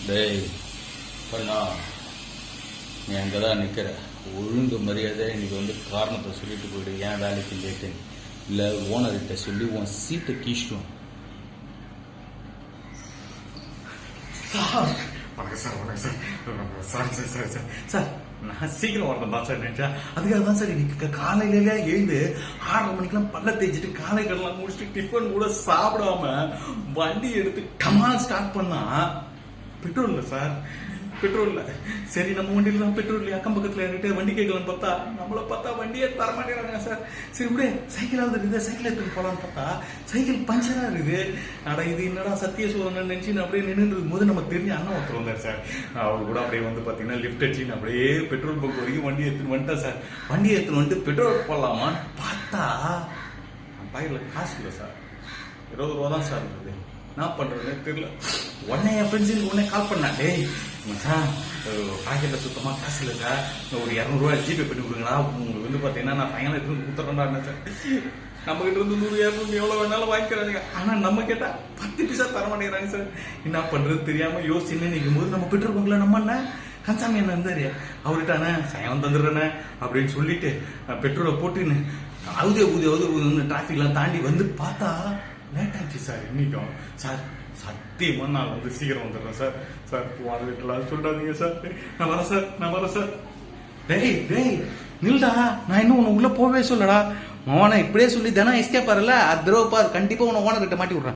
டேய் பண்ணா, நீ அங்கே தான் நிற்கிற. ஒழுங்கு மரியாதை இன்னைக்கு வந்து காரணத்தை சொல்லிட்டு போயிடு. ஏன் வேலைக்கு லேட்டுன்னு இல்லை ஓனர்கிட்ட சொல்லி உன் சீட்டை கீழ்ச்சிடும். வணக்கம் சார், வணக்கம் sir. Sorry sir, sir sir நான் சீக்கிரம் வரணும் தான் சார் நினைச்சா. அதுக்காக தான் சார் இன்னைக்கு காலையில எழுந்து 6:30 மணிக்கெல்லாம் பல்ல தேய்ச்சிட்டு காலை கடலாம் முடிச்சுட்டு டிஃபன் கூட சாப்பிடாம வண்டி எடுத்து கமால் ஸ்டார்ட் பண்ணா பெட்ரோல் இல்லை சார், பெட்ரோல் இல்லை. சரி நம்ம வண்டியில தான் பெட்ரோல் இல்லையா, அக்கம் பக்கத்தில் இறங்கிட்டு வண்டி கேட்கலான்னு பார்த்தா நம்மளை பார்த்தா வண்டியே தரமாட்டேறாங்க சார். சரி இப்படியே சைக்கிளாவது இருக்குது, சைக்கிள் எடுத்துட்டு போகலான்னு பார்த்தா சைக்கிள் பஞ்சராக இருக்குது. ஆனால் இது என்னடா சத்திய சோதனை நினச்சி நான் அப்படியே நின்று போது நமக்கு தெரிஞ்ச அண்ணன் ஒருத்தர் வந்தார் சார். அவர் கூட அப்படியே வந்து பார்த்தீங்கன்னா லிஃப்ட் அடிச்சு நான் அப்படியே பெட்ரோல் பங்க் வரைக்கும் வண்டி எடுத்துன்னு வந்துட்டேன் சார். வண்டி எடுத்துன்னு வந்துட்டு பெட்ரோல் போடலாமான்னு பார்த்தா பாக்கெட்டில் காசு இல்லை சார். 20 ரூபா தான் சார் இருக்குது. என்ன பண்ணுறதுன்னு தெரியல. உடனே என் ஃப்ரெண்ட்ஸுக்கு உடனே கால் பண்ணேன். டேய் சார், பாக்கெட்டில் சுத்தமாக காசு இல்லை சார், ஒரு 200 ரூபா ஜிபே பண்ணி கொடுங்களா, உங்களுக்கு வந்து பார்த்தீங்கன்னா நான் ஃபைனலாக எடுத்து கொடுத்துட்றேன்டா சார். நம்மகிட்ட இருந்து 100 எவ்வளோ வேணாலும் வாங்கிக்கிறாங்க. ஆனால் நம்ம கேட்டால் 10 பைசா தர மாட்டேங்கிறாங்க சார். என்ன பண்ணுறது தெரியாமல் யோசிச்சுன்னு நிற்கும் போது நம்ம பெட்ரோல் பங்கில் நம்ம என்ன கன்சாமி என்ன இருந்தாரு, அவர்கிட்ட சாயம் தந்துடுறேண்ணே அப்படின்னு சொல்லிட்டு பெட்ரோலை போட்டுன்னு ஊதி டிராஃபிக்லாம் தாண்டி வந்து பார்த்தா லேட் ஆச்சு சார். இன்னைக்கும் சார் சத்தியமா நான் வந்து சீக்கிரம் வந்துடுறேன் சார். சார் வாடகைலாம் சொல்லாதீங்க சார். நான் வரேன் சார், நான் வரேன் சார். டேய் டேய் நில்டா, நான் இன்னும் உன்னை உள்ள போவே சொல்லடா. மோனை இப்படியே சொல்லி தானே எஸ்கேப் ஆறல, அது கண்டிப்பா உன்னை ஓனர் கிட்ட மாட்டி விடுறேன்.